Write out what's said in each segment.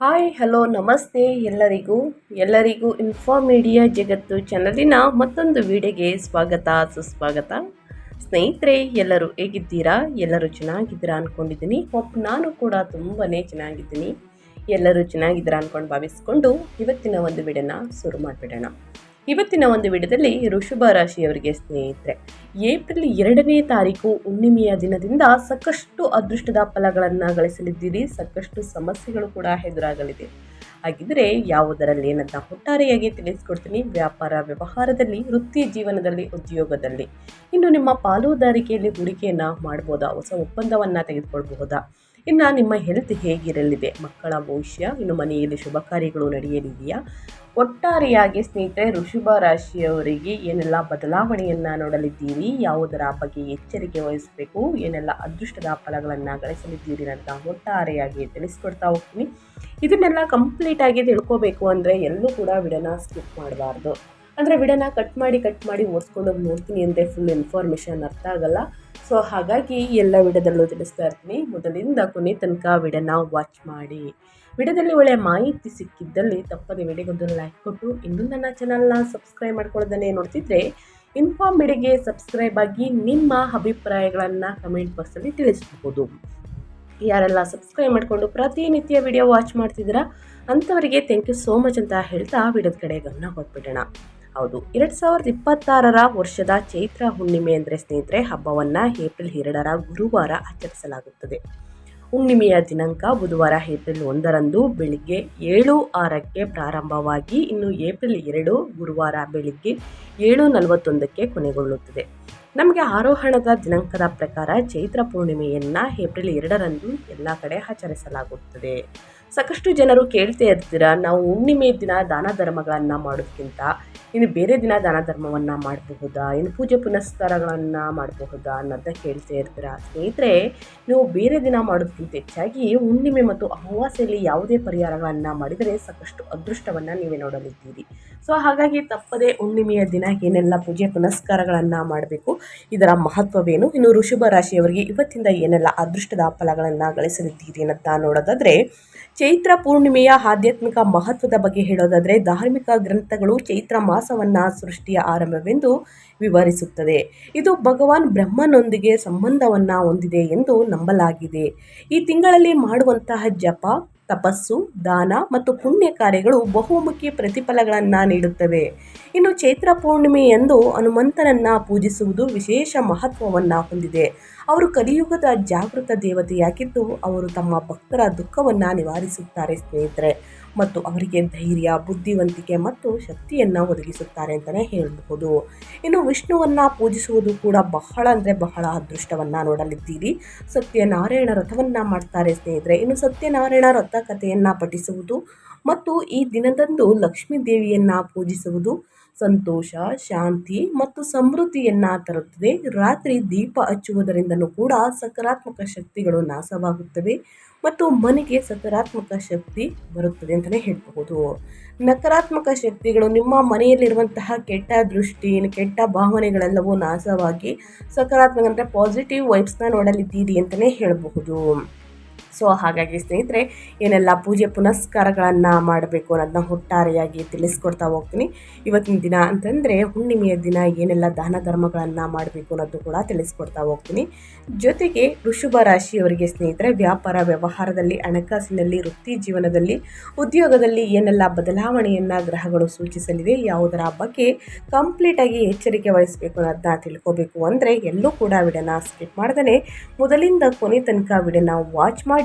Hi hello ನಮಸ್ತೆ ಎಲ್ಲರಿಗೂ ಇನ್ಫಾಮೀಡಿಯಾ ಜಗತ್ತು ಚಾನಲಿನ ಮತ್ತೊಂದು ವಿಡಿಯೋಗೆ ಸ್ವಾಗತ ಸುಸ್ವಾಗತ. ಸ್ನೇಹಿತರೆ, ಎಲ್ಲರೂ ಹೇಗಿದ್ದೀರಾ? ಎಲ್ಲರೂ ಚೆನ್ನಾಗಿದ್ದೀರಾ ಅಂದ್ಕೊಂಡಿದ್ದೀನಿ. ನಾನು ಕೂಡ ತುಂಬಾ ಚೆನ್ನಾಗಿದ್ದೀನಿ. ಎಲ್ಲರೂ ಚೆನ್ನಾಗಿದ್ದೀರಾ ಅಂದ್ಕೊಂಡು ಭಾವಿಸ್ಕೊಂಡು ಇವತ್ತಿನ ಒಂದು ವಿಡಿಯೋನ ಶುರು ಮಾಡಿಬಿಡೋಣ. ಇವತ್ತಿನ ಒಂದು ವಿಡಿಯೋದಲ್ಲಿ ವೃಷಭ ರಾಶಿಯವರಿಗೆ ಸ್ನೇಹಿತರೆ, ಏಪ್ರಿಲ್ 2ನೇ ತಾರೀಕು ಹುಣ್ಣಿಮೆಯ ದಿನದಿಂದ ಸಾಕಷ್ಟು ಅದೃಷ್ಟದ ಫಲಗಳನ್ನು ಗಳಿಸಲಿದ್ದೀರಿ. ಸಾಕಷ್ಟು ಸಮಸ್ಯೆಗಳು ಕೂಡ ಎದುರಾಗಲಿದೆ. ಹಾಗಿದ್ರೆ ಯಾವುದರಲ್ಲಿ ಏನಂತ ಒಟ್ಟಾರೆಯಾಗಿ ತಿಳಿಸ್ಕೊಡ್ತೀನಿ. ವ್ಯಾಪಾರ ವ್ಯವಹಾರದಲ್ಲಿ, ವೃತ್ತಿ ಜೀವನದಲ್ಲಿ, ಉದ್ಯೋಗದಲ್ಲಿ, ಇನ್ನು ನಿಮ್ಮ ಪಾಲುದಾರಿಕೆಯಲ್ಲಿ ಹೂಡಿಕೆಯನ್ನು ಮಾಡ್ಬೋದಾ, ಹೊಸ ಒಪ್ಪಂದವನ್ನು ತೆಗೆದುಕೊಳ್ಬಹುದಾ, ಇನ್ನು ನಿಮ್ಮ ಹೆಲ್ತ್ ಹೇಗಿರಲಿದೆ, ಮಕ್ಕಳ ಭವಿಷ್ಯ, ಇನ್ನು ಮನೆಯಲ್ಲಿ ಶುಭ ಕಾರ್ಯಗಳು ನಡೆಯಲಿದೆಯಾ, ಒಟ್ಟಾರೆಯಾಗಿ ಸ್ನೇಹಿತರೆ ವೃಷಭ ರಾಶಿಯವರಿಗೆ ಏನೆಲ್ಲ ಬದಲಾವಣೆಯನ್ನು ನೋಡಲಿದ್ದೀರಿ, ಯಾವುದರ ಬಗ್ಗೆ ಎಚ್ಚರಿಕೆ ವಹಿಸಬೇಕು, ಏನೆಲ್ಲ ಅದೃಷ್ಟದ ಫಲಗಳನ್ನು ಗಳಿಸಲಿದ್ದೀರಿ ಅಂತ ಒಟ್ಟಾರೆಯಾಗಿ ತಿಳಿಸ್ಕೊಡ್ತಾ ಹೋಗ್ತೀನಿ. ಇದನ್ನೆಲ್ಲ ಕಂಪ್ಲೀಟಾಗಿ ತಿಳ್ಕೋಬೇಕು ಅಂದರೆ ಎಲ್ಲೂ ಕೂಡ ವಿಡಿಯೋನ ಸ್ಕಿಪ್ ಮಾಡಬಾರ್ದು. ಅಂದರೆ ವಿಡಿಯೋನ ಕಟ್ ಮಾಡಿ ಓಡಿಸ್ಕೊಂಡು ನೋಡ್ತೀನಿ ಅಂದರೆ ಫುಲ್ ಇನ್ಫಾರ್ಮೇಷನ್ ಅರ್ಥ ಆಗಲ್ಲ. ಸೊ ಹಾಗಾಗಿ ಎಲ್ಲ ವಿಡಿಯೋದಲ್ಲೂ ತಿಳಿಸ್ತಾ ಇರ್ತೀನಿ. ಮೊದಲಿಂದ ಕೊನೆ ತನಕ ವಿಡಿಯೋನ ವಾಚ್ ಮಾಡಿ. ವಿಡಿಯೋದಲ್ಲಿ ಒಳ್ಳೆಯ ಮಾಹಿತಿ ಸಿಕ್ಕಿದ್ದಲ್ಲಿ ತಪ್ಪದೆ ವಿಡಿಯೋಗೊಂದು ಲೈಕ್ ಕೊಟ್ಟು, ಇನ್ನೂ ನನ್ನ ಚಾನಲ್ನ ಸಬ್ಸ್ಕ್ರೈಬ್ ಮಾಡ್ಕೊಳ್ಳೋದನ್ನೇ ನೋಡ್ತಿದ್ರೆ ಇನ್ಫಾರ್ಮೇಡಿಗೆ ಸಬ್ಸ್ಕ್ರೈಬ್ ಆಗಿ ನಿಮ್ಮ ಅಭಿಪ್ರಾಯಗಳನ್ನು ಕಮೆಂಟ್ ಬಾಕ್ಸಲ್ಲಿ ತಿಳಿಸ್ಬೋದು. ಯಾರೆಲ್ಲ ಸಬ್ಸ್ಕ್ರೈಬ್ ಮಾಡಿಕೊಂಡು ಪ್ರತಿನಿತ್ಯ ವಿಡಿಯೋ ವಾಚ್ ಮಾಡ್ತಿದ್ದೀರಾ ಅಂಥವರಿಗೆ ಥ್ಯಾಂಕ್ ಯು ಸೋ ಮಚ್ ಅಂತ ಹೇಳ್ತಾ ವಿಡಿಯೋದ ಕಡೆ ಗಮನ ಕೊಟ್ಬಿಡೋಣ. ಹೌದು, 2026 ವರ್ಷದ ಚೈತ್ರ ಹುಣ್ಣಿಮೆ ಅಂದರೆ ಸ್ನೇಹಿತರೆ, ಹಬ್ಬವನ್ನು ಏಪ್ರಿಲ್ 2 ಗುರುವಾರ ಆಚರಿಸಲಾಗುತ್ತದೆ. ಹುಣ್ಣಿಮೆಯ ದಿನಾಂಕ ಬುಧವಾರ ಏಪ್ರಿಲ್ 1 ಬೆಳಿಗ್ಗೆ 7:06 ಪ್ರಾರಂಭವಾಗಿ ಇನ್ನು ಏಪ್ರಿಲ್ 2 ಗುರುವಾರ ಬೆಳಿಗ್ಗೆ 7:41 ಕೊನೆಗೊಳ್ಳುತ್ತದೆ. ನಮಗೆ ಆರೋಹಣದ ದಿನಾಂಕದ ಪ್ರಕಾರ ಚೈತ್ರ ಪೂರ್ಣಿಮೆಯನ್ನು ಏಪ್ರಿಲ್ 2 ಎಲ್ಲ ಕಡೆ ಆಚರಿಸಲಾಗುತ್ತದೆ. ಸಾಕಷ್ಟು ಜನರು ಕೇಳ್ತಾ ಇರ್ತೀರಾ, ನಾವು ಹುಣ್ಣಿಮೆ ದಿನ ದಾನ ಧರ್ಮಗಳನ್ನು ಮಾಡೋದಕ್ಕಿಂತ ಇನ್ನು ಬೇರೆ ದಿನ ದಾನ ಧರ್ಮವನ್ನು ಮಾಡಬಹುದಾ, ಇನ್ನು ಪೂಜೆ ಪುನಸ್ಕಾರಗಳನ್ನು ಮಾಡಬಹುದಾ ಅನ್ನೋದನ್ನ ಕೇಳ್ತಾ ಇರ್ತೀರಾ. ಸ್ನೇಹಿತರೆ, ನೀವು ಬೇರೆ ದಿನ ಮಾಡೋದಕ್ಕಿಂತ ಹೆಚ್ಚಾಗಿ ಹುಣ್ಣಿಮೆ ಮತ್ತು ಅಮಾವಾಸ್ಯೆಯಲ್ಲಿ ಯಾವುದೇ ಪರಿಹಾರಗಳನ್ನು ಮಾಡಿದರೆ ಸಾಕಷ್ಟು ಅದೃಷ್ಟವನ್ನು ನೀವೇ ನೋಡಲಿದ್ದೀರಿ. ಸೊ ಹಾಗಾಗಿ ತಪ್ಪದೆ ಹುಣ್ಣಿಮೆಯ ದಿನ ಏನೆಲ್ಲ ಪೂಜೆ ಪುನಸ್ಕಾರಗಳನ್ನು ಮಾಡಬೇಕು, ಇದರ ಮಹತ್ವವೇನು, ಇನ್ನು ವೃಷಭ ರಾಶಿಯವರಿಗೆ ಇವತ್ತಿಂದ ಏನೆಲ್ಲ ಅದೃಷ್ಟದ ಫಲಗಳನ್ನು ಗಳಿಸಲಿದ್ದೀರಿ ಅಂತ ನೋಡೋದಾದರೆ, ಚೈತ್ರ ಪೂರ್ಣಿಮೆಯ ಆಧ್ಯಾತ್ಮಿಕ ಮಹತ್ವದ ಬಗ್ಗೆ ಹೇಳೋದಾದರೆ, ಧಾರ್ಮಿಕ ಗ್ರಂಥಗಳು ಚೈತ್ರ ಮಾಸವನ್ನು ಸೃಷ್ಟಿಯ ಆರಂಭವೆಂದು ವಿವರಿಸುತ್ತದೆ. ಇದು ಭಗವಾನ್ ಬ್ರಹ್ಮನೊಂದಿಗೆ ಸಂಬಂಧವನ್ನು ಹೊಂದಿದೆ ಎಂದು ನಂಬಲಾಗಿದೆ. ಈ ತಿಂಗಳಲ್ಲಿ ಮಾಡುವಂತಹ ಜಪ, ತಪಸ್ಸು, ದಾನ ಮತ್ತು ಪುಣ್ಯ ಕಾರ್ಯಗಳು ಬಹುಮುಖಿ ಪ್ರತಿಫಲಗಳನ್ನು ನೀಡುತ್ತವೆ. ಇನ್ನು ಚೈತ್ರ ಪೂರ್ಣಿಮೆಯಂದು ಹನುಮಂತನನ್ನು ಪೂಜಿಸುವುದು ವಿಶೇಷ ಮಹತ್ವವನ್ನು ಹೊಂದಿದೆ. ಅವರು ಕಲಿಯುಗದ ಜಾಗೃತ ದೇವತೆಯಾಗಿದ್ದು ಅವರು ತಮ್ಮ ಭಕ್ತರ ದುಃಖವನ್ನು ನಿವಾರಿಸುತ್ತಾರೆ ಸ್ನೇಹಿತರೆ, ಮತ್ತು ಅವರಿಗೆ ಧೈರ್ಯ, ಬುದ್ಧಿವಂತಿಕೆ ಮತ್ತು ಶಕ್ತಿಯನ್ನು ಒದಗಿಸುತ್ತಾರೆ ಅಂತಲೇ ಹೇಳಬಹುದು. ಇನ್ನು ವಿಷ್ಣುವನ್ನು ಪೂಜಿಸುವುದು ಕೂಡ ಬಹಳ ಅದೃಷ್ಟವನ್ನು ನೋಡಲಿದ್ದೀರಿ. ಸತ್ಯನಾರಾಯಣ ವ್ರತವನ್ನು ಮಾಡ್ತಾರೆ ಸ್ನೇಹಿತರೆ. ಇನ್ನು ಸತ್ಯನಾರಾಯಣ ವ್ರತ ಕಥೆಯನ್ನು ಪಠಿಸುವುದು ಮತ್ತು ಈ ದಿನದಂದು ಲಕ್ಷ್ಮೀ ದೇವಿಯನ್ನು ಪೂಜಿಸುವುದು ಸಂತೋಷ, ಶಾಂತಿ ಮತ್ತು ಸಮೃದ್ಧಿಯನ್ನು ತರುತ್ತದೆ. ರಾತ್ರಿ ದೀಪ ಹಚ್ಚುವುದರಿಂದಲೂ ಕೂಡ ಸಕಾರಾತ್ಮಕ ಶಕ್ತಿಗಳು ನಾಶವಾಗುತ್ತವೆ ಮತ್ತು ಮನೆಗೆ ಸಕಾರಾತ್ಮಕ ಶಕ್ತಿ ಬರುತ್ತದೆ ಅಂತಲೇ ಹೇಳಬಹುದು. ನಕಾರಾತ್ಮಕ ಶಕ್ತಿಗಳು ನಿಮ್ಮ ಮನೆಯಲ್ಲಿರುವಂತಹ ಕೆಟ್ಟ ದೃಷ್ಟಿ, ಕೆಟ್ಟ ಭಾವನೆಗಳೆಲ್ಲವೂ ನಾಶವಾಗಿ ಸಕಾರಾತ್ಮಕ ಅಂದರೆ ಪಾಸಿಟಿವ್ ವೈಬ್ಸ್ನ ನೋಡಲಿದ್ದೀರಿ ಅಂತಲೇ ಹೇಳಬಹುದು. ಸೊ ಹಾಗಾಗಿ ಸ್ನೇಹಿತರೆ, ಏನೆಲ್ಲ ಪೂಜೆ ಪುನಸ್ಕಾರಗಳನ್ನು ಮಾಡಬೇಕು ಅನ್ನೋದನ್ನ ಒಟ್ಟಾರೆಯಾಗಿ ತಿಳಿಸ್ಕೊಡ್ತಾ ಹೋಗ್ತೀನಿ. ಇವತ್ತಿನ ದಿನ ಅಂತಂದರೆ ಹುಣ್ಣಿಮೆಯ ದಿನ ಏನೆಲ್ಲ ದಾನ ಧರ್ಮಗಳನ್ನು ಮಾಡಬೇಕು ಅನ್ನೋದು ಕೂಡ ತಿಳಿಸ್ಕೊಡ್ತಾ ಹೋಗ್ತೀನಿ. ಜೊತೆಗೆ ವೃಷಭ ರಾಶಿಯವರಿಗೆ ಸ್ನೇಹಿತರೆ, ವ್ಯಾಪಾರ ವ್ಯವಹಾರದಲ್ಲಿ, ಹಣಕಾಸಿನಲ್ಲಿ, ವೃತ್ತಿ ಜೀವನದಲ್ಲಿ, ಉದ್ಯೋಗದಲ್ಲಿ ಏನೆಲ್ಲ ಬದಲಾವಣೆಯನ್ನು ಗ್ರಹಗಳು ಸೂಚಿಸಲಿದೆ, ಯಾವುದರ ಬಗ್ಗೆ ಕಂಪ್ಲೀಟಾಗಿ ಎಚ್ಚರಿಕೆ ವಹಿಸಬೇಕು ಅನ್ನೋದನ್ನ ತಿಳ್ಕೋಬೇಕು ಅಂದರೆ ಎಲ್ಲೂ ಕೂಡ ವಿಡಿಯೋನ ಸ್ಕಿಪ್ ಮಾಡ್ದೇ ಮೊದಲಿಂದ ಕೊನೆ ತನಕ ವಿಡಿಯೋನ ವಾಚ್ ಮಾಡಿ.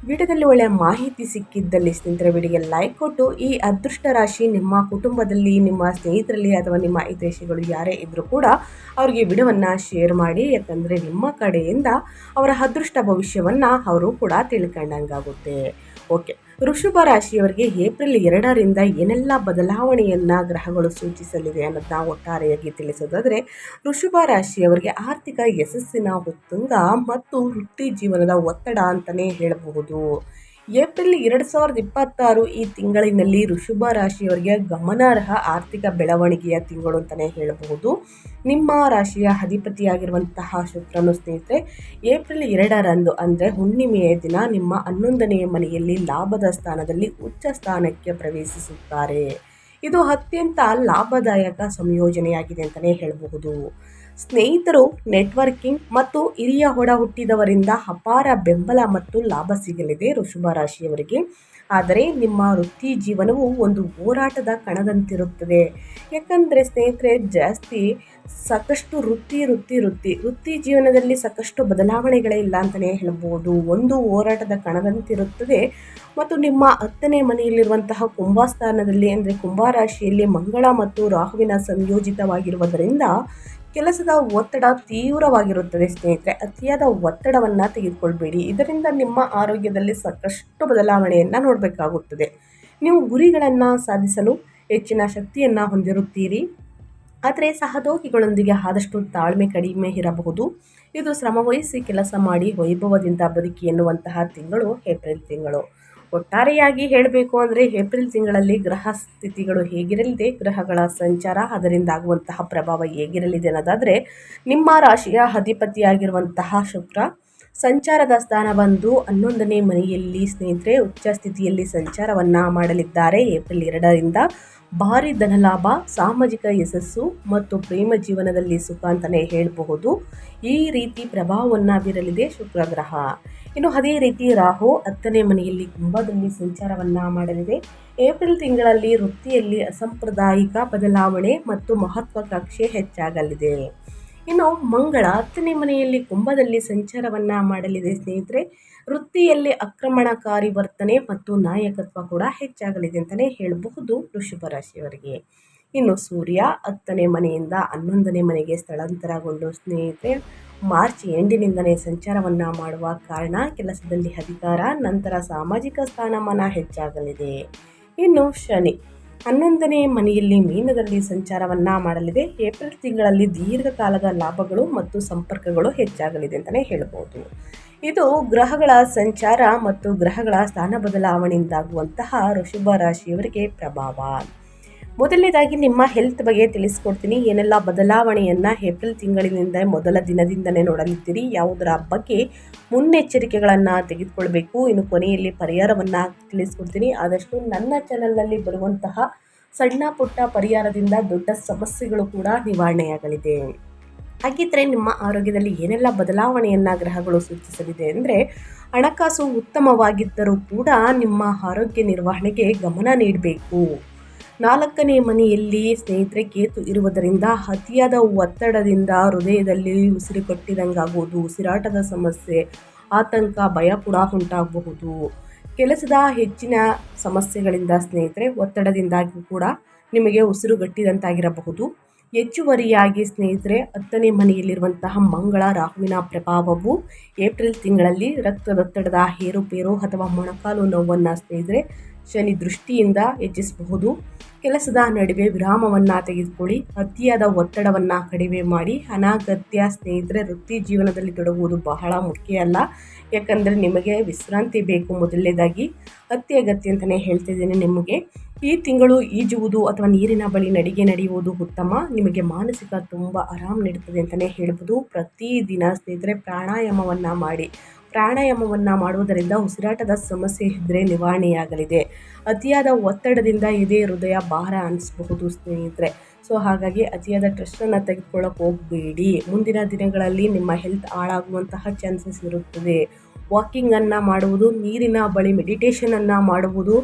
ವಿಡಿಯೋದಲ್ಲಿ ಒಳ್ಳೆಯ ಮಾಹಿತಿ ಸಿಕ್ಕಿದ್ದಲ್ಲಿ ಸ್ನೇಹಿತರೆ ವಿಡಿಯೋಗೆ ಲೈಕ್ ಕೊಟ್ಟು, ಈ ಅದೃಷ್ಟ ರಾಶಿ ನಿಮ್ಮ ಕುಟುಂಬದಲ್ಲಿ, ನಿಮ್ಮ ಸ್ನೇಹಿತರಲ್ಲಿ ಅಥವಾ ನಿಮ್ಮ ಹಿತೈಷಿಗಳು ಯಾರೇ ಇದ್ದರೂ ಕೂಡ ಅವರಿಗೆ ವಿಡಿಯೋವನ್ನು ಶೇರ್ ಮಾಡಿ. ಯಾಕಂದರೆ ನಿಮ್ಮ ಕಡೆಯಿಂದ ಅವರ ಅದೃಷ್ಟ ಭವಿಷ್ಯವನ್ನು ಅವರು ಕೂಡ ತಿಳ್ಕೊಂಡಂಗಾಗುತ್ತೆ. ಓಕೆ, ವೃಷಭ ರಾಶಿಯವರಿಗೆ ಏಪ್ರಿಲ್ 2 ಏನೆಲ್ಲ ಬದಲಾವಣೆಯನ್ನು ಗ್ರಹಗಳು ಸೂಚಿಸಲಿದೆ ಅನ್ನೋದನ್ನ ಒಟ್ಟಾರೆಯಾಗಿ ತಿಳಿಸೋದಾದರೆ, ವೃಷಭ ರಾಶಿಯವರಿಗೆ ಆರ್ಥಿಕ ಯಶಸ್ಸಿನ ಉತ್ತುಂಗ ಮತ್ತು ವೃತ್ತಿ ಜೀವನದ ಒತ್ತಡ ಅಂತಲೇ ಹೇಳಬಹುದು. ಏಪ್ರಿಲ್ 2026 ಈ ತಿಂಗಳಿನಲ್ಲಿ ವೃಷಭ ರಾಶಿಯವರಿಗೆ ಗಮನಾರ್ಹ ಆರ್ಥಿಕ ಬೆಳವಣಿಗೆಯ ತಿಂಗಳು ಅಂತಲೇ ಹೇಳಬಹುದು. ನಿಮ್ಮ ರಾಶಿಯ ಅಧಿಪತಿಯಾಗಿರುವಂತಹ ಶುಕ್ರನು ಸ್ನೇಹಿತರೆ ಏಪ್ರಿಲ್ 2ರಂದು ಅಂದರೆ ಹುಣ್ಣಿಮೆಯ ದಿನ ನಿಮ್ಮ 11ನೇ ಮನೆಯಲ್ಲಿ ಲಾಭದ ಸ್ಥಾನದಲ್ಲಿ ಉಚ್ಚ ಸ್ಥಾನಕ್ಕೆ ಪ್ರವೇಶಿಸುತ್ತಾರೆ. ಇದು ಅತ್ಯಂತ ಲಾಭದಾಯಕ ಸಂಯೋಜನೆಯಾಗಿದೆ ಅಂತಲೇ ಹೇಳಬಹುದು. ಸ್ನೇಹಿತರು, ನೆಟ್ವರ್ಕಿಂಗ್ ಮತ್ತು ಹಿರಿಯ ಒಡ ಹುಟ್ಟಿದವರಿಂದ ಅಪಾರ ಬೆಂಬಲ ಮತ್ತು ಲಾಭ ಸಿಗಲಿದೆ ವೃಷಭ ರಾಶಿಯವರಿಗೆ. ಆದರೆ ನಿಮ್ಮ ವೃತ್ತಿ ಜೀವನವು ಒಂದು ಹೋರಾಟದ ಕಣದಂತಿರುತ್ತದೆ. ಯಾಕಂದರೆ ಸ್ನೇಹಿತರೆ ಸಾಕಷ್ಟು ವೃತ್ತಿ ಜೀವನದಲ್ಲಿ ಸಾಕಷ್ಟು ಬದಲಾವಣೆಗಳೇ ಇಲ್ಲ ಅಂತಲೇ ಹೇಳ್ಬೋದು. ಒಂದು ಹೋರಾಟದ ಕಣದಂತಿರುತ್ತದೆ. ಮತ್ತು ನಿಮ್ಮ 10ನೇ ಮನೆಯಲ್ಲಿರುವಂತಹ ಕುಂಭಸ್ಥಾನದಲ್ಲಿ ಅಂದರೆ ಕುಂಭರಾಶಿಯಲ್ಲಿ ಮಂಗಳ ಮತ್ತು ರಾಹುವಿನ ಸಂಯೋಜಿತವಾಗಿರುವುದರಿಂದ ಕೆಲಸದ ಒತ್ತಡ ತೀವ್ರವಾಗಿರುತ್ತದೆ ಸ್ನೇಹಿತರೆ. ಅತಿಯಾದ ಒತ್ತಡವನ್ನು ತೆಗೆದುಕೊಳ್ಬೇಡಿ. ಇದರಿಂದ ನಿಮ್ಮ ಆರೋಗ್ಯದಲ್ಲಿ ಸಾಕಷ್ಟು ಬದಲಾವಣೆಯನ್ನು ನೋಡಬೇಕಾಗುತ್ತದೆ. ನೀವು ಗುರಿಗಳನ್ನು ಸಾಧಿಸಲು ಹೆಚ್ಚಿನ ಶಕ್ತಿಯನ್ನು ಹೊಂದಿರುತ್ತೀರಿ. ಆದರೆ ಸಹೋದ್ಯೋಗಿಗಳೊಂದಿಗೆ ಆದಷ್ಟು ತಾಳ್ಮೆ ಕಡಿಮೆ ಇರಬಹುದು. ಇದು ಶ್ರಮವಹಿಸಿ ಕೆಲಸ ಮಾಡಿ ವೈಭವದಿಂದ ಬದುಕಿ ಎನ್ನುವಂತಹ ತಿಂಗಳು ಏಪ್ರಿಲ್ ತಿಂಗಳು. ಒಟ್ಟಾರೆಯಾಗಿ ಹೇಳಬೇಕು ಅಂದರೆ ಏಪ್ರಿಲ್ ತಿಂಗಳಲ್ಲಿ ಗ್ರಹ ಸ್ಥಿತಿಗಳು ಹೇಗಿರಲಿದೆ, ಗ್ರಹಗಳ ಸಂಚಾರ ಅದರಿಂದ ಆಗುವಂತಹ ಪ್ರಭಾವ ಹೇಗಿರಲಿದೆ ಅನ್ನೋದಾದರೆ, ನಿಮ್ಮ ರಾಶಿಯ ಅಧಿಪತಿಯಾಗಿರುವಂತಹ ಶುಕ್ರ ಸಂಚಾರದ ಸ್ಥಾನ ಬಂದು 11ನೇ ಮನೆಯಲ್ಲಿ ಸ್ನೇಹಿತರೆ ಉಚ್ಚ ಸ್ಥಿತಿಯಲ್ಲಿ ಸಂಚಾರವನ್ನು ಮಾಡಲಿದ್ದಾರೆ. ಏಪ್ರಿಲ್ 2ರಿಂದ ಭಾರಿ ಧನಲಾಭ, ಸಾಮಾಜಿಕ ಯಶಸ್ಸು ಮತ್ತು ಪ್ರೇಮ ಜೀವನದಲ್ಲಿ ಸುಖ ಅಂತಲೇ ಹೇಳಬಹುದು. ಈ ರೀತಿ ಪ್ರಭಾವವನ್ನು ಬೀರಲಿದೆ ಶುಕ್ರ ಗ್ರಹ. ಇನ್ನು ಅದೇ ರೀತಿ ರಾಹು 10ನೇ ಮನೆಯಲ್ಲಿ ಕುಂಭದಲ್ಲಿ ಸಂಚಾರವನ್ನು ಮಾಡಲಿದೆ. ಏಪ್ರಿಲ್ ತಿಂಗಳಲ್ಲಿ ವೃತ್ತಿಯಲ್ಲಿ ಅಸಾಂಪ್ರದಾಯಿಕ ಬದಲಾವಣೆ ಮತ್ತು ಮಹತ್ವಾಕಾಂಕ್ಷೆ ಹೆಚ್ಚಾಗಲಿದೆ. ಇನ್ನು ಮಂಗಳ 10ನೇ ಮನೆಯಲ್ಲಿ ಕುಂಭದಲ್ಲಿ ಸಂಚಾರವನ್ನು ಮಾಡಲಿದೆ ಸ್ನೇಹಿತರೆ. ವೃತ್ತಿಯಲ್ಲಿ ಆಕ್ರಮಣಕಾರಿ ವರ್ತನೆ ಮತ್ತು ನಾಯಕತ್ವ ಕೂಡ ಹೆಚ್ಚಾಗಲಿದೆ ಅಂತಲೇ ಹೇಳಬಹುದು ವೃಷಭ ರಾಶಿಯವರಿಗೆ. ಇನ್ನು ಸೂರ್ಯ 10ನೇ ಮನೆಯಿಂದ 11ನೇ ಮನೆಗೆ ಸ್ಥಳಾಂತರಗೊಂಡು ಸ್ನೇಹಿತರೆ ಮಾರ್ಚ್ ಎಂಡಿನಿಂದಲೇ ಸಂಚಾರವನ್ನು ಮಾಡುವ ಕಾರಣ ಕೆಲಸದಲ್ಲಿ ಅಧಿಕಾರ, ನಂತರ ಸಾಮಾಜಿಕ ಸ್ಥಾನಮಾನ ಹೆಚ್ಚಾಗಲಿದೆ. ಇನ್ನು ಶನಿ 11ನೇ ಮನೆಯಲ್ಲಿ ಮೀನದಲ್ಲಿ ಸಂಚಾರವನ್ನು ಮಾಡಲಿದೆ. ಏಪ್ರಿಲ್ ತಿಂಗಳಲ್ಲಿ ದೀರ್ಘಕಾಲದ ಲಾಭಗಳು ಮತ್ತು ಸಂಪರ್ಕಗಳು ಹೆಚ್ಚಾಗಲಿದೆ ಅಂತಲೇ ಹೇಳ್ಬೋದು. ಇದು ಗ್ರಹಗಳ ಸಂಚಾರ ಮತ್ತು ಗ್ರಹಗಳ ಸ್ಥಾನ ಬದಲಾವಣೆಯಿಂದಾಗುವಂತಹ ವೃಷಭ ರಾಶಿಯವರಿಗೆ ಪ್ರಭಾವ. ಮೊದಲನೇದಾಗಿ ನಿಮ್ಮ ಹೆಲ್ತ್ ಬಗ್ಗೆ ತಿಳಿಸ್ಕೊಡ್ತೀನಿ. ಏನೆಲ್ಲ ಬದಲಾವಣೆಯನ್ನು ಏಪ್ರಿಲ್ ತಿಂಗಳಿನಿಂದ ಮೊದಲ ದಿನದಿಂದಲೇ ನೋಡಲಿದ್ದೀರಿ, ಯಾವುದರ ಬಗ್ಗೆ ಮುನ್ನೆಚ್ಚರಿಕೆಗಳನ್ನು ತೆಗೆದುಕೊಳ್ಬೇಕು, ಇನ್ನು ಕೊನೆಯಲ್ಲಿ ಪರಿಹಾರವನ್ನು ತಿಳಿಸ್ಕೊಡ್ತೀನಿ. ಆದಷ್ಟು ನನ್ನ ಚಾನಲ್ನಲ್ಲಿ ಬರುವಂತಹ ಸಣ್ಣ ಪುಟ್ಟ ಪರಿಹಾರದಿಂದ ದೊಡ್ಡ ಸಮಸ್ಯೆಗಳು ಕೂಡ ನಿವಾರಣೆಯಾಗಲಿದೆ. ಹಾಗಿದ್ದರೆ ನಿಮ್ಮ ಆರೋಗ್ಯದಲ್ಲಿ ಏನೆಲ್ಲ ಬದಲಾವಣೆಯನ್ನು ಗ್ರಹಗಳು ಸೂಚಿಸಲಿದೆ ಅಂದರೆ, ಹಣಕಾಸು ಉತ್ತಮವಾಗಿದ್ದರೂ ಕೂಡ ನಿಮ್ಮ ಆರೋಗ್ಯ ನಿರ್ವಹಣೆಗೆ ಗಮನ ನೀಡಬೇಕು. 4ನೇ ಮನೆಯಲ್ಲಿ ಸ್ನೇಹಿತರೆ ಕೇತು ಇರುವುದರಿಂದ ಅತಿಯಾದ ಒತ್ತಡದಿಂದ ಹೃದಯದಲ್ಲಿ ಉಸಿರು ಕಟ್ಟಿದಂಗಾಗುವುದು, ಉಸಿರಾಟದ ಸಮಸ್ಯೆ, ಆತಂಕ, ಭಯ ಕೂಡ ಉಂಟಾಗಬಹುದು. ಕೆಲಸದ ಹೆಚ್ಚಿನ ಸಮಸ್ಯೆಗಳಿಂದ ಸ್ನೇಹಿತರೆ ಒತ್ತಡದಿಂದಾಗಿ ಕೂಡ ನಿಮಗೆ ಉಸಿರುಗಟ್ಟಿದಂತಾಗಿರಬಹುದು. ಹೆಚ್ಚುವರಿಯಾಗಿ ಸ್ನೇಹಿತರೆ 10ನೇ ಮನೆಯಲ್ಲಿರುವಂತಹ ಮಂಗಳ ರಾಹುವಿನ ಪ್ರಭಾವವು ಏಪ್ರಿಲ್ ತಿಂಗಳಲ್ಲಿ ರಕ್ತದೊತ್ತಡದ ಏರುಪೇರು ಅಥವಾ ಮೊಣಕಾಲು ನೋವನ್ನು ಸ್ನೇಹಿತರೆ ಶನಿ ದೃಷ್ಟಿಯಿಂದ ಹೆಚ್ಚಿಸಬಹುದು. ಕೆಲಸದ ನಡುವೆ ವಿರಾಮವನ್ನು ತೆಗೆದುಕೊಳ್ಳಿ. ಅತಿಯಾದ ಒತ್ತಡವನ್ನು ಕಡಿಮೆ ಮಾಡಿ. ಅನಗತ್ಯ ಸ್ನೇಹಿತರೆ ವೃತ್ತಿ ಜೀವನದಲ್ಲಿ ತೊಡಗುವುದು ಬಹಳ ಮುಖ್ಯ ಅಲ್ಲ. ಯಾಕಂದರೆ ನಿಮಗೆ ವಿಶ್ರಾಂತಿ ಬೇಕು. ಮೊದಲನೇದಾಗಿ ಅತ್ಯಗತ್ಯ ಅಂತಲೇ ಹೇಳ್ತಿದ್ದೀನಿ ನಿಮಗೆ. ಈ ತಿಂಗಳು ಈಜುವುದು ಅಥವಾ ನೀರಿನ ಬಳಿ ನಡಿಗೆ ನಡೆಯುವುದು ಉತ್ತಮ. ನಿಮಗೆ ಮಾನಸಿಕ ತುಂಬ ಆರಾಮ ನೀಡುತ್ತದೆ ಅಂತಲೇ ಹೇಳ್ಬೋದು. ಪ್ರತಿದಿನ ಸ್ನೇಹಿತರೆ ಪ್ರಾಣಾಯಾಮವನ್ನು ಮಾಡಿ. ಪ್ರಾಣಾಯಾಮವನ್ನು ಮಾಡುವುದರಿಂದ ಉಸಿರಾಟದ ಸಮಸ್ಯೆ ಇದ್ದರೆ ನಿವಾರಣೆಯಾಗಲಿದೆ. ಅತಿಯಾದ ಒತ್ತಡದಿಂದ ಎದೆ ಹೃದಯ ಭಾರ ಅನಿಸಬಹುದು ಸ್ನೇಹಿತರೆ. ಸೊ ಹಾಗಾಗಿ ಅತಿಯಾದ ಸ್ಟ್ರೆಸ್ಸನ್ನು ತೆಗೆದುಕೊಳ್ಳೋಕೆ ಹೋಗಬೇಡಿ. ಮುಂದಿನ ದಿನಗಳಲ್ಲಿ ನಿಮ್ಮ ಹೆಲ್ತ್ ಹಾಳಾಗುವಂತಹ ಚಾನ್ಸಸ್ ಇರುತ್ತದೆ. ವಾಕಿಂಗನ್ನು ಮಾಡುವುದು, ನೀರಿನ ಬಳಿ ಮೆಡಿಟೇಷನನ್ನು ಮಾಡುವುದು,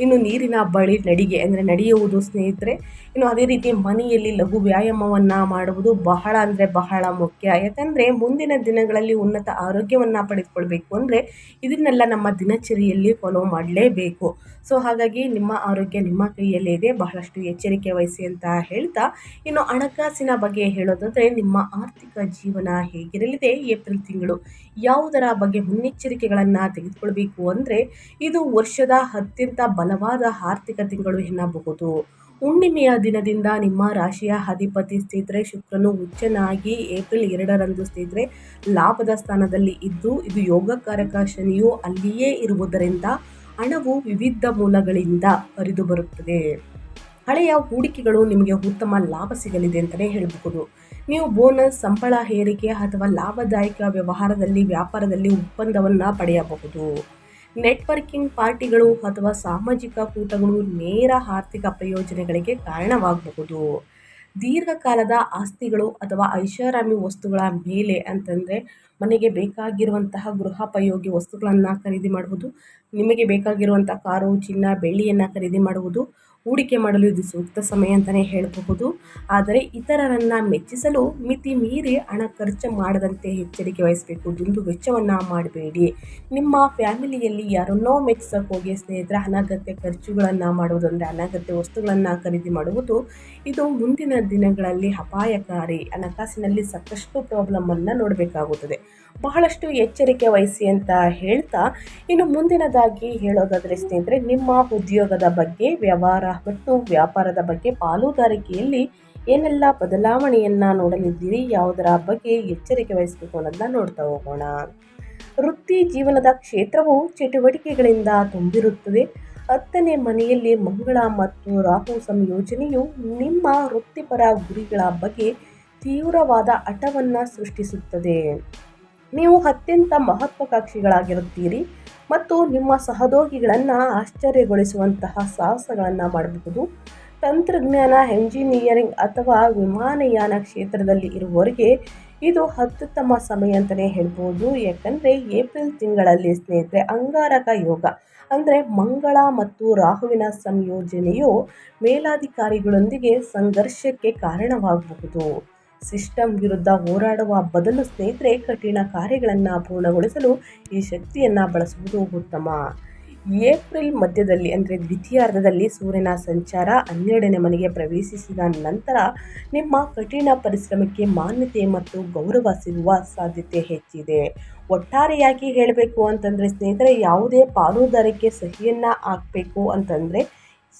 ಇನ್ನು ನೀರಿನ ಬಳಿ ನಡಿಗೆ ಅಂದರೆ ನಡೆಯುವುದು ಸ್ನೇಹಿತರೆ. ಇನ್ನು ಅದೇ ರೀತಿ ಮನೆಯಲ್ಲಿ ಲಘು ವ್ಯಾಯಾಮವನ್ನು ಮಾಡುವುದು ಬಹಳ ಅಂದರೆ ಬಹಳ ಮುಖ್ಯ. ಯಾಕಂದರೆ ಮುಂದಿನ ದಿನಗಳಲ್ಲಿ ಉನ್ನತ ಆರೋಗ್ಯವನ್ನು ಪಡೆದುಕೊಳ್ಬೇಕು ಅಂದರೆ ಇದನ್ನೆಲ್ಲ ನಮ್ಮ ದಿನಚರಿಯಲ್ಲಿ ಫಾಲೋ ಮಾಡಲೇಬೇಕು. ಸೊ ಹಾಗಾಗಿ ನಿಮ್ಮ ಆರೋಗ್ಯ ನಿಮ್ಮ ಕೈಯಲ್ಲೇ ಇದೆ. ಬಹಳಷ್ಟು ಎಚ್ಚರಿಕೆ ವಹಿಸಿ ಅಂತ ಹೇಳ್ತಾ, ಇನ್ನು ಹಣಕಾಸಿನ ಬಗ್ಗೆ ಹೇಳೋದಾದರೆ ನಿಮ್ಮ ಆರ್ಥಿಕ ಜೀವನ ಹೇಗಿರಲಿದೆ ಏಪ್ರಿಲ್ ತಿಂಗಳು, ಯಾವುದರ ಬಗ್ಗೆ ಮುನ್ನೆಚ್ಚರಿಕೆಗಳನ್ನು ತೆಗೆದುಕೊಳ್ಬೇಕು ಅಂದರೆ, ಇದು ವರ್ಷದ ಅತ್ಯಂತ ಬಲವಾದ ಆರ್ಥಿಕ ತಿಂಗಳು ಎನ್ನಬಹುದು. ಹುಣ್ಣಿಮೆಯ ದಿನದಿಂದ ನಿಮ್ಮ ರಾಶಿಯ ಅಧಿಪತಿ ಸ್ನೇಹಿತರೆ ಶುಕ್ರನು ಉಚ್ಚನಾಗಿ ಏಪ್ರಿಲ್ 2ರಂದು ಸ್ನೇಹಿತರೆ ಲಾಭದ ಸ್ಥಾನದಲ್ಲಿ ಇದ್ದು, ಇದು ಯೋಗಕಾರಕ ಶನಿಯು ಅಲ್ಲಿಯೇ ಇರುವುದರಿಂದ ಹಣವು ವಿವಿಧ ಮೂಲಗಳಿಂದ ಹರಿದು ಬರುತ್ತದೆ. ಹಳೆಯ ಹೂಡಿಕೆಗಳು ನಿಮಗೆ ಉತ್ತಮ ಲಾಭ ಸಿಗಲಿದೆ ಅಂತಲೇ ಹೇಳಬಹುದು. ನೀವು ಬೋನಸ್, ಸಂಬಳ ಏರಿಕೆ ಅಥವಾ ಲಾಭದಾಯಕ ವ್ಯಾಪಾರದಲ್ಲಿ ಒಪ್ಪಂದವನ್ನು ಪಡೆಯಬಹುದು. ನೆಟ್ವರ್ಕಿಂಗ್ ಪಾರ್ಟಿಗಳು ಅಥವಾ ಸಾಮಾಜಿಕ ಕೂಟಗಳು ನೇರ ಆರ್ಥಿಕ ಪ್ರಯೋಜನಗಳಿಗೆ ಕಾರಣವಾಗಬಹುದು. ದೀರ್ಘಕಾಲದ ಆಸ್ತಿಗಳು ಅಥವಾ ಐಷಾರಾಮಿ ವಸ್ತುಗಳ ಮೇಲೆ ಅಂತಂದರೆ ಮನೆಗೆ ಬೇಕಾಗಿರುವಂತಹ ಗೃಹೋಪಯೋಗಿ ವಸ್ತುಗಳನ್ನು ಖರೀದಿ ಮಾಡುವುದು, ನಿಮಗೆ ಬೇಕಾಗಿರುವಂಥ ಕಾರು, ಚಿನ್ನ, ಬೆಳ್ಳಿಯನ್ನು ಖರೀದಿ ಮಾಡುವುದು ಹೂಡಿಕೆ ಮಾಡಲು ಇದು ಸೂಕ್ತ ಸಮಯ ಅಂತಲೇ ಹೇಳಬಹುದು. ಆದರೆ ಇತರರನ್ನು ಮೆಚ್ಚಿಸಲು ಮಿತಿ ಮೀರಿ ಹಣ ಖರ್ಚು ಮಾಡದಂತೆ ಎಚ್ಚರಿಕೆ ವಹಿಸಬೇಕು. ದುಂದು ವೆಚ್ಚವನ್ನು ಮಾಡಬೇಡಿ. ನಿಮ್ಮ ಫ್ಯಾಮಿಲಿಯಲ್ಲಿ ಯಾರನ್ನೋ ಮೆಚ್ಚಿಸೋಕೆ ಹೋಗಿ ಸ್ನೇಹಿತರೆ ಅನಗತ್ಯ ಖರ್ಚುಗಳನ್ನು ಮಾಡುವುದು, ಅಂದರೆ ಅನಗತ್ಯ ವಸ್ತುಗಳನ್ನು ಖರೀದಿ ಮಾಡುವುದು ಇದು ಮುಂದಿನ ದಿನಗಳಲ್ಲಿ ಅಪಾಯಕಾರಿ. ಹಣಕಾಸಿನಲ್ಲಿ ಸಾಕಷ್ಟು ಪ್ರಾಬ್ಲಮನ್ನು ನೋಡಬೇಕಾಗುತ್ತದೆ. ಬಹಳಷ್ಟು ಎಚ್ಚರಿಕೆ ವಹಿಸಿ ಅಂತ ಹೇಳ್ತಾ ಇನ್ನು ಮುಂದಿನದಾಗಿ ಹೇಳೋದಾದರೆ ಸ್ನೇಹಿತರೆ, ನಿಮ್ಮ ಉದ್ಯೋಗದ ಬಗ್ಗೆ, ವ್ಯವಹಾರ ಮತ್ತು ವ್ಯಾಪಾರದ ಬಗ್ಗೆ, ಪಾಲುದಾರಿಕೆಯಲ್ಲಿ ಏನೆಲ್ಲ ಬದಲಾವಣೆಯನ್ನು ನೋಡಲಿದ್ದೀರಿ, ಯಾವುದರ ಬಗ್ಗೆ ಎಚ್ಚರಿಕೆ ವಹಿಸಬೇಕು ಅನ್ನೋದನ್ನ ನೋಡ್ತಾ ಹೋಗೋಣ. ವೃತ್ತಿ ಜೀವನದ ಕ್ಷೇತ್ರವು ಚಟುವಟಿಕೆಗಳಿಂದ ತುಂಬಿರುತ್ತದೆ. 10ನೇ ಮನೆಯಲ್ಲಿ ಮಂಗಳ ಮತ್ತು ರಾಹು ಸಂಯೋಜನೆಯು ನಿಮ್ಮ ವೃತ್ತಿಪರ ಗುರಿಗಳ ಬಗ್ಗೆ ತೀವ್ರವಾದ ಹಠವನ್ನು ಸೃಷ್ಟಿಸುತ್ತದೆ. ನೀವು ಅತ್ಯಂತ ಮಹತ್ವಾಕಾಂಕ್ಷಿಗಳಾಗಿರುತ್ತೀರಿ ಮತ್ತು ನಿಮ್ಮ ಸಹೋದ್ಯೋಗಿಗಳನ್ನು ಆಶ್ಚರ್ಯಗೊಳಿಸುವಂತಹ ಸಾಹಸಗಳನ್ನು ಮಾಡಬಹುದು. ತಂತ್ರಜ್ಞಾನ, ಎಂಜಿನಿಯರಿಂಗ್ ಅಥವಾ ವಿಮಾನಯಾನ ಕ್ಷೇತ್ರದಲ್ಲಿ ಇರುವವರಿಗೆ ಇದು ಅತ್ಯುತ್ತಮ ಸಮಯ ಅಂತಲೇ ಹೇಳ್ಬೋದು. ಯಾಕಂದರೆ ಏಪ್ರಿಲ್ ತಿಂಗಳಲ್ಲಿ ಸ್ನೇಹಿತರೆ ಅಂಗಾರಕ ಯೋಗ ಅಂದರೆ ಮಂಗಳ ಮತ್ತು ರಾಹುವಿನ ಸಂಯೋಜನೆಯು ಮೇಲಾಧಿಕಾರಿಗಳೊಂದಿಗೆ ಸಂಘರ್ಷಕ್ಕೆ ಕಾರಣವಾಗಬಹುದು. ಸಿಸ್ಟಮ್ ವಿರುದ್ಧ ಹೋರಾಡುವ ಬದಲು ಸ್ನೇಹಿತರೆ ಕಠಿಣ ಕಾರ್ಯಗಳನ್ನು ಪೂರ್ಣಗೊಳಿಸಲು ಈ ಶಕ್ತಿಯನ್ನು ಬಳಸುವುದು ಉತ್ತಮ. ಏಪ್ರಿಲ್ ಮಧ್ಯದಲ್ಲಿ ಅಂದರೆ ದ್ವಿತೀಯಾರ್ಧದಲ್ಲಿ ಸೂರ್ಯನ ಸಂಚಾರ 12ನೇ ಮನೆಗೆ ಪ್ರವೇಶಿಸಿದ ನಂತರ ನಿಮ್ಮ ಕಠಿಣ ಪರಿಶ್ರಮಕ್ಕೆ ಮಾನ್ಯತೆ ಮತ್ತು ಗೌರವ ಸಿಗುವ ಸಾಧ್ಯತೆ ಹೆಚ್ಚಿದೆ. ಒಟ್ಟಾರೆಯಾಗಿ ಹೇಳಬೇಕು ಅಂತಂದರೆ ಸ್ನೇಹಿತರೆ, ಯಾವುದೇ ಪಾಲುದಾರಿಕೆ ಸಹಿಯನ್ನು ಹಾಕಬೇಕು ಅಂತಂದರೆ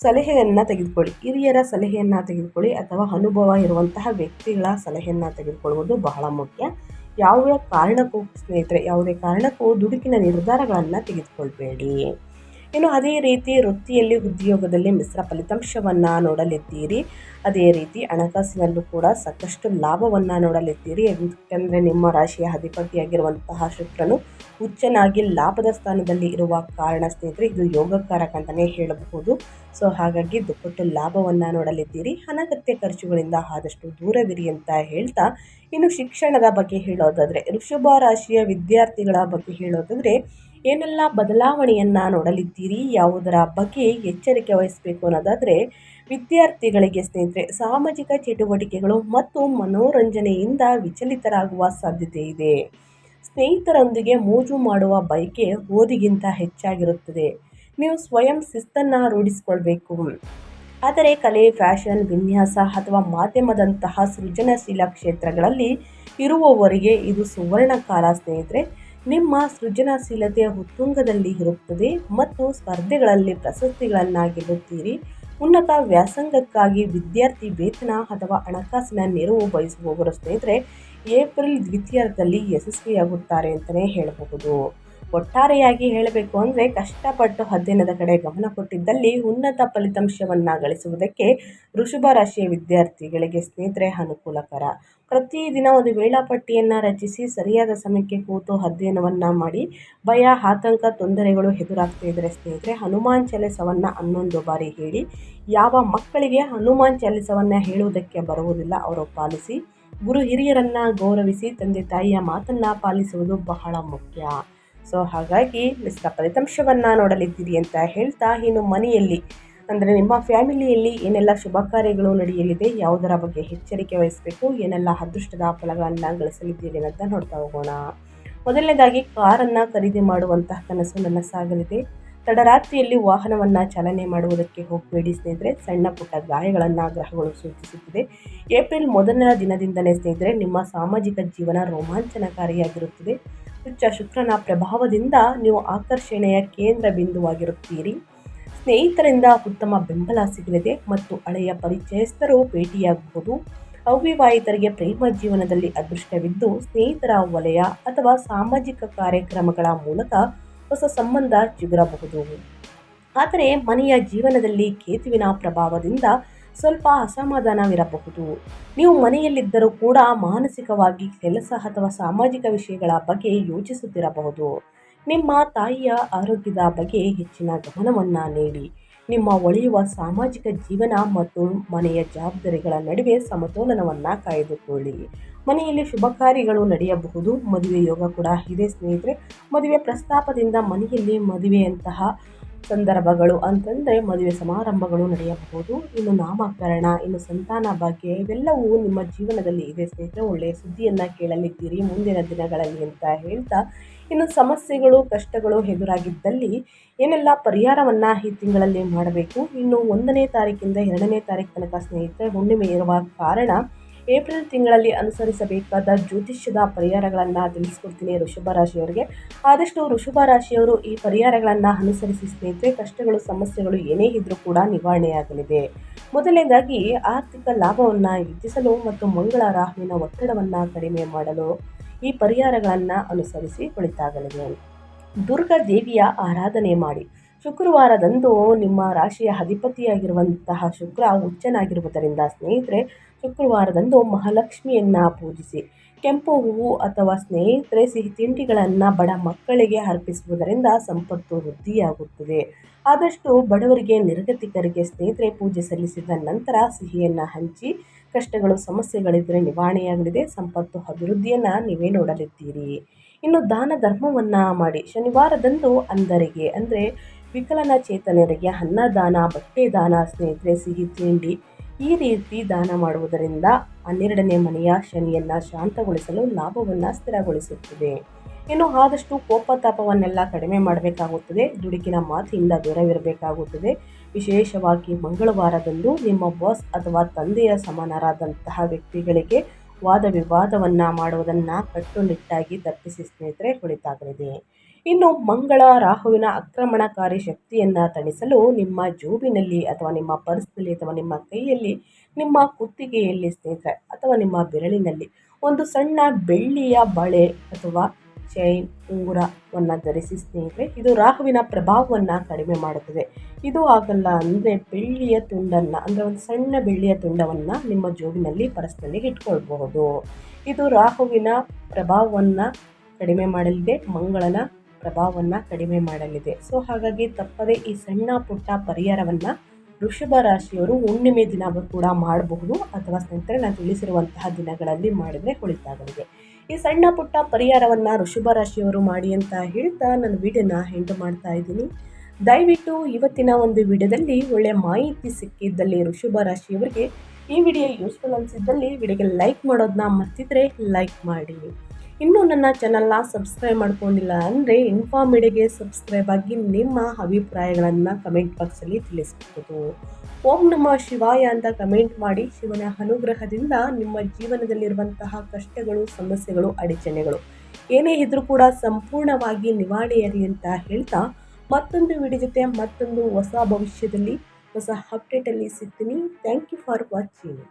ಸಲಹೆಯನ್ನು ತೆಗೆದುಕೊಳ್ಳಿ. ಹಿರಿಯರ ಸಲಹೆಯನ್ನು ತೆಗೆದುಕೊಳ್ಳಿ ಅಥವಾ ಅನುಭವ ಇರುವಂತಹ ವ್ಯಕ್ತಿಗಳ ಸಲಹೆಯನ್ನು ತೆಗೆದುಕೊಳ್ಳುವುದು ಬಹಳ ಮುಖ್ಯ. ಯಾವುದೇ ಕಾರಣಕ್ಕೂ ದುಡುಕಿನ ನಿರ್ಧಾರಗಳನ್ನು ತೆಗೆದುಕೊಳ್ಬೇಡಿ. ಇನ್ನು ಅದೇ ರೀತಿ ವೃತ್ತಿಯಲ್ಲಿ, ಉದ್ಯೋಗದಲ್ಲಿ ಮಿಶ್ರ ಫಲಿತಾಂಶವನ್ನು ನೋಡಲಿದ್ದೀರಿ. ಅದೇ ರೀತಿ ಹಣಕಾಸಿನಲ್ಲೂ ಕೂಡ ಸಾಕಷ್ಟು ಲಾಭವನ್ನು ನೋಡಲಿದ್ದೀರಿ. ಯಾಕೆಂದರೆ ನಿಮ್ಮ ರಾಶಿಯ ಅಧಿಪತಿಯಾಗಿರುವಂತಹ ಶುಕ್ರನು ಉಚ್ಚನಾಗಿ ಲಾಭದ ಸ್ಥಾನದಲ್ಲಿ ಇರುವ ಕಾರಣ ಸ್ನೇಹಿತರೆ ಇದು ಯೋಗಕಾರಕ ಅಂತಲೇ ಹೇಳಬಹುದು. ಸೊ ಹಾಗಾಗಿ ದುಪ್ಪಟ್ಟು ಲಾಭವನ್ನು ನೋಡಲಿದ್ದೀರಿ. ಅನಗತ್ಯ ಖರ್ಚುಗಳಿಂದ ಆದಷ್ಟು ದೂರವಿರಿ ಅಂತ ಹೇಳ್ತಾ ಇನ್ನು ಶಿಕ್ಷಣದ ಬಗ್ಗೆ ಹೇಳೋದಾದರೆ, ವೃಷಭ ರಾಶಿಯ ವಿದ್ಯಾರ್ಥಿಗಳ ಬಗ್ಗೆ ಹೇಳೋದಾದರೆ ಏನೆಲ್ಲ ಬದಲಾವಣೆಯನ್ನು ನೋಡಲಿದ್ದೀರಿ, ಯಾವುದರ ಬಗ್ಗೆ ಎಚ್ಚರಿಕೆ ವಹಿಸಬೇಕು ಅನ್ನೋದಾದರೆ, ವಿದ್ಯಾರ್ಥಿಗಳಿಗೆ ಸ್ನೇಹಿತರೆ ಸಾಮಾಜಿಕ ಚಟುವಟಿಕೆಗಳು ಮತ್ತು ಮನೋರಂಜನೆಯಿಂದ ವಿಚಲಿತರಾಗುವ ಸಾಧ್ಯತೆ ಇದೆ. ಸ್ನೇಹಿತರೊಂದಿಗೆ ಮೋಜು ಮಾಡುವ ಬಯಕೆ ಓದಿಗಿಂತ ಹೆಚ್ಚಾಗಿರುತ್ತದೆ. ನೀವು ಸ್ವಯಂ ಶಿಸ್ತನ್ನು ರೂಢಿಸಿಕೊಳ್ಬೇಕು. ಆದರೆ ಕಲೆ, ಫ್ಯಾಷನ್, ವಿನ್ಯಾಸ ಅಥವಾ ಮಾಧ್ಯಮದಂತಹ ಸೃಜನಶೀಲ ಕ್ಷೇತ್ರಗಳಲ್ಲಿ ಇರುವವರಿಗೆ ಇದು ಸುವರ್ಣ ಕಾಲ ಸ್ನೇಹಿತರೆ. ನಿಮ್ಮ ಸೃಜನಶೀಲತೆ ಉತ್ತುಂಗದಲ್ಲಿ ಇರುತ್ತದೆ ಮತ್ತು ಸ್ಪರ್ಧೆಗಳಲ್ಲಿ ಪ್ರಶಸ್ತಿಗಳನ್ನು ಗೆಲ್ಲುತ್ತೀರಿ. ಉನ್ನತ ವ್ಯಾಸಂಗಕ್ಕಾಗಿ ವಿದ್ಯಾರ್ಥಿ ವೇತನ ಅಥವಾ ಹಣಕಾಸಿನ ನೆರವು ಬಯಸುವವರು ಸ್ನೇಹಿತರೆ ಏಪ್ರಿಲ್ ದ್ವಿತೀಯಾರ್ಧದಲ್ಲಿ ಯಶಸ್ವಿಯಾಗುತ್ತಾರೆ ಅಂತಲೇ ಹೇಳಬಹುದು. ಒಟ್ಟಾರೆಯಾಗಿ ಹೇಳಬೇಕು ಅಂದರೆ ಕಷ್ಟಪಟ್ಟು ಅಧ್ಯಯನದ ಕಡೆ ಗಮನ ಕೊಟ್ಟಿದ್ದಲ್ಲಿ ಉನ್ನತ ಫಲಿತಾಂಶವನ್ನು ಗಳಿಸುವುದಕ್ಕೆ ವೃಷಭ ರಾಶಿಯ ವಿದ್ಯಾರ್ಥಿಗಳಿಗೆ ಸ್ನೇಹಿತರೆ ಅನುಕೂಲಕರ. ಪ್ರತಿದಿನ ಒಂದು ವೇಳಾಪಟ್ಟಿಯನ್ನು ರಚಿಸಿ ಸರಿಯಾದ ಸಮಯಕ್ಕೆ ಕೂತು ಅಧ್ಯಯನವನ್ನು ಮಾಡಿ. ಭಯ, ಆತಂಕ, ತೊಂದರೆಗಳು ಎದುರಾಗ್ತಾ ಇದ್ದರೆ ಸ್ನೇಹಿತರೆ ಹನುಮಾನ್ ಚಾಲಿಸವನ್ನು 11 ಬಾರಿ ಹೇಳಿ. ಯಾವ ಮಕ್ಕಳಿಗೆ ಹನುಮಾನ್ ಚಾಲಿಸವನ್ನು ಹೇಳುವುದಕ್ಕೆ ಬರುವುದಿಲ್ಲ ಅವರು ಪಾಲಿಸಿ. ಗುರು ಹಿರಿಯರನ್ನು ಗೌರವಿಸಿ, ತಂದೆ ತಾಯಿಯ ಮಾತನ್ನು ಪಾಲಿಸುವುದು ಬಹಳ ಮುಖ್ಯ. ಸೊ ಹಾಗಾಗಿ ಮಿಶ್ರ ಫಲಿತಾಂಶವನ್ನು ನೋಡಲಿದ್ದೀರಿ ಅಂತ ಹೇಳ್ತಾ ಇನ್ನು ಮನೆಯಲ್ಲಿ ಅಂದರೆ ನಿಮ್ಮ ಫ್ಯಾಮಿಲಿಯಲ್ಲಿ ಏನೆಲ್ಲ ಶುಭ ಕಾರ್ಯಗಳು ನಡೆಯಲಿದೆ, ಯಾವುದರ ಬಗ್ಗೆ ಎಚ್ಚರಿಕೆ ವಹಿಸಬೇಕು, ಏನೆಲ್ಲ ಅದೃಷ್ಟದ ಫಲಗಳನ್ನು ಗಳಿಸಲಿದ್ದೀರಿ ಅಂತ ನೋಡ್ತಾ ಹೋಗೋಣ. ಮೊದಲನೇದಾಗಿ ಕಾರನ್ನು ಖರೀದಿ ಮಾಡುವಂತಹ ಕನಸು ನನಸಾಗಲಿದೆ. ತಡರಾತ್ರಿಯಲ್ಲಿ ವಾಹನವನ್ನು ಚಾಲನೆ ಮಾಡುವುದಕ್ಕೆ ಹೋಗಬೇಡಿ ಸ್ನೇಹಿತರೆ. ಸಣ್ಣ ಪುಟ್ಟ ಗಾಯಗಳನ್ನು ಗ್ರಹಗಳು ಸೂಚಿಸುತ್ತಿದೆ. ಏಪ್ರಿಲ್ ಮೊದಲನೇ ದಿನದಿಂದಲೇ ಸ್ನೇಹಿತರೆ ನಿಮ್ಮ ಸಾಮಾಜಿಕ ಜೀವನ ರೋಮಾಂಚನಕಾರಿಯಾಗಿರುತ್ತದೆ. ಉಚ್ಚ ಶುಕ್ರನ ಪ್ರಭಾವದಿಂದ ನೀವು ಆಕರ್ಷಣೆಯ ಕೇಂದ್ರ ಬಿಂದುವಾಗಿರುತ್ತೀರಿ. ಸ್ನೇಹಿತರಿಂದ ಉತ್ತಮ ಬೆಂಬಲ ಸಿಗಲಿದೆ ಮತ್ತು ಹಳೆಯ ಪರಿಚಯಸ್ಥರು ಭೇಟಿಯಾಗಬಹುದು. ಅವಿವಾಹಿತರಿಗೆ ಪ್ರೇಮ ಜೀವನದಲ್ಲಿ ಅದೃಷ್ಟವಿದ್ದು ಸ್ನೇಹಿತರ ವಲಯ ಅಥವಾ ಸಾಮಾಜಿಕ ಕಾರ್ಯಕ್ರಮಗಳ ಮೂಲಕ ಹೊಸ ಸಂಬಂಧ ಚಿಗುರಬಹುದು. ಆದರೆ ಮನೆಯ ಜೀವನದಲ್ಲಿ ಕೇತುವಿನ ಪ್ರಭಾವದಿಂದ ಸ್ವಲ್ಪ ಅಸಮಾಧಾನವಿರಬಹುದು. ನೀವು ಮನೆಯಲ್ಲಿದ್ದರೂ ಕೂಡ ಮಾನಸಿಕವಾಗಿ ಕೆಲಸ ಅಥವಾ ಸಾಮಾಜಿಕ ವಿಷಯಗಳ ಬಗ್ಗೆ ಯೋಚಿಸುತ್ತಿರಬಹುದು. ನಿಮ್ಮ ತಾಯಿಯ ಆರೋಗ್ಯದ ಬಗ್ಗೆ ಹೆಚ್ಚಿನ ಗಮನವನ್ನು ನೀಡಿ. ನಿಮ್ಮ ಒಳೆಯುವ ಸಾಮಾಜಿಕ ಜೀವನ ಮತ್ತು ಮನೆಯ ಜವಾಬ್ದಾರಿಗಳ ನಡುವೆ ಸಮತೋಲನವನ್ನು ಕಾಯ್ದುಕೊಳ್ಳಿ. ಮನೆಯಲ್ಲಿ ಶುಭ ಕಾರ್ಯಗಳು ನಡೆಯಬಹುದು. ಮದುವೆ ಯೋಗ ಕೂಡ ಇದೆ ಸ್ನೇಹಿತರೆ. ಮದುವೆ ಪ್ರಸ್ತಾಪದಿಂದ ಮನೆಯಲ್ಲಿ ಮದುವೆಯಂತಹ ಸಂದರ್ಭಗಳು ಅಂತಂದರೆ ಮದುವೆ ಸಮಾರಂಭಗಳು ನಡೆಯಬಹುದು. ಇನ್ನು ನಾಮಕರಣ, ಇನ್ನು ಸಂತಾನ ಭಾಗ್ಯ ಇವೆಲ್ಲವೂ ನಿಮ್ಮ ಜೀವನದಲ್ಲಿ ಇದೆ ಸ್ನೇಹಿತರೆ. ಒಳ್ಳೆಯ ಸುದ್ದಿಯನ್ನು ಕೇಳಲಿದ್ದೀರಿ ಮುಂದಿನ ದಿನಗಳಲ್ಲಿ ಅಂತ ಹೇಳ್ತಾ, ಇನ್ನು ಸಮಸ್ಯೆಗಳು ಕಷ್ಟಗಳು ಎದುರಾಗಿದ್ದಲ್ಲಿ ಏನೆಲ್ಲ ಪರಿಹಾರವನ್ನು ಈ ತಿಂಗಳಲ್ಲಿ ಮಾಡಬೇಕು, ಇನ್ನು 1ನೇ ತಾರೀಕಿಂದ 2ನೇ ತಾರೀಕು ತನಕ ಸ್ನೇಹಿತರೆ ಹುಣ್ಣಿಮೆ ಇರುವ ಕಾರಣ ಏಪ್ರಿಲ್ ತಿಂಗಳಲ್ಲಿ ಅನುಸರಿಸಬೇಕಾದ ಜ್ಯೋತಿಷ್ಯದ ಪರಿಹಾರಗಳನ್ನು ತಿಳಿಸ್ಕೊಡ್ತೀನಿ ವೃಷಭ ರಾಶಿಯವರಿಗೆ. ಆದಷ್ಟು ವೃಷಭ ರಾಶಿಯವರು ಈ ಪರಿಹಾರಗಳನ್ನು ಅನುಸರಿಸಿ ಸ್ನೇಹಿತರೆ, ಕಷ್ಟಗಳು ಸಮಸ್ಯೆಗಳು ಏನೇ ಇದ್ರೂ ಕೂಡ ನಿವಾರಣೆಯಾಗಲಿದೆ. ಮೊದಲನೇದಾಗಿ ಆರ್ಥಿಕ ಲಾಭವನ್ನು ಹೆಚ್ಚಿಸಲು ಮತ್ತು ಮಂಗಳ ರಾಹುವಿನ ಒತ್ತಡವನ್ನು ಕಡಿಮೆ ಮಾಡಲು ಈ ಪರಿಹಾರಗಳನ್ನು ಅನುಸರಿಸಿ ಒಳಿತಾಗಲಿದೆ. ದುರ್ಗಾ ದೇವಿಯ ಆರಾಧನೆ ಮಾಡಿ. ಶುಕ್ರವಾರದಂದು ನಿಮ್ಮ ರಾಶಿಯ ಅಧಿಪತಿಯಾಗಿರುವಂತಹ ಶುಕ್ರ ಉಚ್ಚನಾಗಿರುವುದರಿಂದ ಸ್ನೇಹಿತರೆ, ಶುಕ್ರವಾರದಂದು ಮಹಾಲಕ್ಷ್ಮಿಯನ್ನು ಪೂಜಿಸಿ. ಕೆಂಪು ಹೂವು ಅಥವಾ ಸ್ನೇಹಿತರೆ ಸಿಹಿ ತಿಂಡಿಗಳನ್ನು ಬಡ ಮಕ್ಕಳಿಗೆ ಅರ್ಪಿಸುವುದರಿಂದ ಸಂಪತ್ತು ವೃದ್ಧಿಯಾಗುತ್ತದೆ. ಆದಷ್ಟು ಬಡವರಿಗೆ ನಿರ್ಗತಿಕರಿಗೆ ಸ್ನೇಹಿತರೆ ಪೂಜೆ ಸಲ್ಲಿಸಿದ ನಂತರ ಸಿಹಿಯನ್ನು ಹಂಚಿ. ಕಷ್ಟಗಳು ಸಮಸ್ಯೆಗಳಿದ್ದರೆ ನಿವಾರಣೆಯಾಗಲಿದೆ. ಸಂಪತ್ತು ಅಭಿವೃದ್ಧಿಯನ್ನು ನೀವೇ ನೋಡಲಿದ್ದೀರಿ. ಇನ್ನು ದಾನ ಧರ್ಮವನ್ನು ಮಾಡಿ. ಶನಿವಾರದಂದು ಅಂಧರಿಗೆ ಅಂದರೆ ವಿಕಲಚೇತನರಿಗೆ ಅನ್ನದಾನ, ಬಟ್ಟೆ ದಾನ ಸ್ನೇಹಿತರೆ, ಸಿಹಿ ತಿಂಡಿ ಈ ರೀತಿ ದಾನ ಮಾಡುವುದರಿಂದ 12ನೇ ಮನೆಯ ಶನಿಯನ್ನು ಶಾಂತಗೊಳಿಸಲು ಲಾಭವನ್ನು ಸ್ಥಿರಗೊಳಿಸುತ್ತದೆ. ಇನ್ನು ಆದಷ್ಟು ಕೋಪತಾಪವನ್ನೆಲ್ಲ ಕಡಿಮೆ ಮಾಡಬೇಕಾಗುತ್ತದೆ. ದುಡುಕಿನ ಮಾತಿನಿಂದ ದೂರವಿರಬೇಕಾಗುತ್ತದೆ. ವಿಶೇಷವಾಗಿ ಮಂಗಳವಾರದಂದು ನಿಮ್ಮ ಬಾಸ್ ಅಥವಾ ತಂದೆಯ ಸಮಾನರಾದಂತಹ ವ್ಯಕ್ತಿಗಳಿಗೆ ವಾದ ವಿವಾದವನ್ನು ಮಾಡುವುದನ್ನು ಕಟ್ಟುನಿಟ್ಟಾಗಿ ತಪ್ಪಿಸಿ ಸ್ನೇಹಿತರೆ ಒಳಿತಾಗಲಿದೆ. ಇನ್ನು ಮಂಗಳ ರಾಹುವಿನ ಆಕ್ರಮಣಕಾರಿ ಶಕ್ತಿಯನ್ನು ತಣಿಸಲು ನಿಮ್ಮ ಜೋಬಿನಲ್ಲಿ ಅಥವಾ ನಿಮ್ಮ ಪರ್ಸ್ನಲ್ಲಿ ಅಥವಾ ನಿಮ್ಮ ಕೈಯಲ್ಲಿ, ನಿಮ್ಮ ಕುತ್ತಿಗೆಯಲ್ಲಿ ಸ್ನೇಹಿತರೆ ಅಥವಾ ನಿಮ್ಮ ಬೆರಳಿನಲ್ಲಿ ಒಂದು ಸಣ್ಣ ಬೆಳ್ಳಿಯ ಬಳೆ ಅಥವಾ ಚೈನ್ ಉಂಗುರವನ್ನು ಧರಿಸಿ ಸ್ನೇಹಿತರೆ. ಇದು ರಾಹುವಿನ ಪ್ರಭಾವವನ್ನು ಕಡಿಮೆ ಮಾಡುತ್ತದೆ. ಇದು ಆಗಲ್ಲ ಅಂದರೆ ಬೆಳ್ಳಿಯ ತುಂಡನ್ನು ಅಂದರೆ ಒಂದು ಸಣ್ಣ ಬೆಳ್ಳಿಯ ತುಂಡವನ್ನು ನಿಮ್ಮ ಜೋಬಿನಲ್ಲಿ ಪರ್ಸ್ನಲ್ಲಿ ಇಟ್ಕೊಳ್ಬಹುದು. ಇದು ರಾಹುವಿನ ಪ್ರಭಾವವನ್ನು ಕಡಿಮೆ ಮಾಡಲಿದೆ, ಮಂಗಳನ ಪ್ರಭಾವವನ್ನು ಕಡಿಮೆ ಮಾಡಲಿದೆ. ಸೊ ಹಾಗಾಗಿ ತಪ್ಪದೇ ಈ ಸಣ್ಣ ಪುಟ್ಟ ಪರಿಹಾರವನ್ನು ವೃಷಭ ರಾಶಿಯವರು ಹುಣ್ಣಿಮೆ ದಿನ ಕೂಡ ಮಾಡಬಹುದು ಅಥವಾ ಸ್ನೇಹಿತರೆ ನಾನು ತಿಳಿಸಿರುವಂತಹ ದಿನಗಳಲ್ಲಿ ಮಾಡಿದರೆ ಒಳಿತಾಗಲಿದೆ. ಈ ಸಣ್ಣ ಪುಟ್ಟ ಪರಿಹಾರವನ್ನು ವೃಷಭ ರಾಶಿಯವರು ಮಾಡಿ ಅಂತ ಹೇಳ್ತಾ ನನ್ನ ವಿಡಿಯೋನ ಎಂಡ್ ಮಾಡ್ತಾ ಇದ್ದೀನಿ. ದಯವಿಟ್ಟು ಇವತ್ತಿನ ಒಂದು ವಿಡಿಯೋದಲ್ಲಿ ಒಳ್ಳೆಯ ಮಾಹಿತಿ ಸಿಕ್ಕಿದ್ದಲ್ಲಿ ವೃಷಭ ರಾಶಿಯವರಿಗೆ ಈ ವಿಡಿಯೋ ಯೂಸ್ಫುಲ್ ಅನಿಸಿದ್ದಲ್ಲಿ ವಿಡಿಯೋಗೆ ಲೈಕ್ ಮಾಡೋದನ್ನ ಮರ್ತಿದ್ರೆ ಲೈಕ್ ಮಾಡಿ. ಇನ್ನೂ ನನ್ನ ಚಾನಲ್ನ ಸಬ್ಸ್ಕ್ರೈಬ್ ಮಾಡ್ಕೊಂಡಿಲ್ಲ ಅಂದರೆ ಇನ್ಫಾರ್ಮಿಡಿಯಾಗೆ ಸಬ್ಸ್ಕ್ರೈಬ್ ಆಗಿ ನಿಮ್ಮ ಅಭಿಪ್ರಾಯಗಳನ್ನು ಕಮೆಂಟ್ ಬಾಕ್ಸಲ್ಲಿ ತಿಳಿಸ್ಬೋದು. ಓಂ ನಮಃ ಶಿವಾಯ ಅಂತ ಕಮೆಂಟ್ ಮಾಡಿ. ಶಿವನ ಅನುಗ್ರಹದಿಂದ ನಿಮ್ಮ ಜೀವನದಲ್ಲಿರುವಂತಹ ಕಷ್ಟಗಳು, ಸಮಸ್ಯೆಗಳು, ಅಡಚಣೆಗಳು ಏನೇ ಇದ್ರೂ ಕೂಡ ಸಂಪೂರ್ಣವಾಗಿ ನಿವಾರಣೆಯಾಗಲಿ ಅಂತ ಹೇಳ್ತಾ ಮತ್ತೊಂದು ವಿಡಿಯೋ ಜೊತೆ ಮತ್ತೊಂದು ಹೊಸ ಭವಿಷ್ಯದಲ್ಲಿ ಹೊಸ ಅಪ್ಡೇಟಲ್ಲಿ ಸಿಗ್ತೀನಿ. Thank you for watching.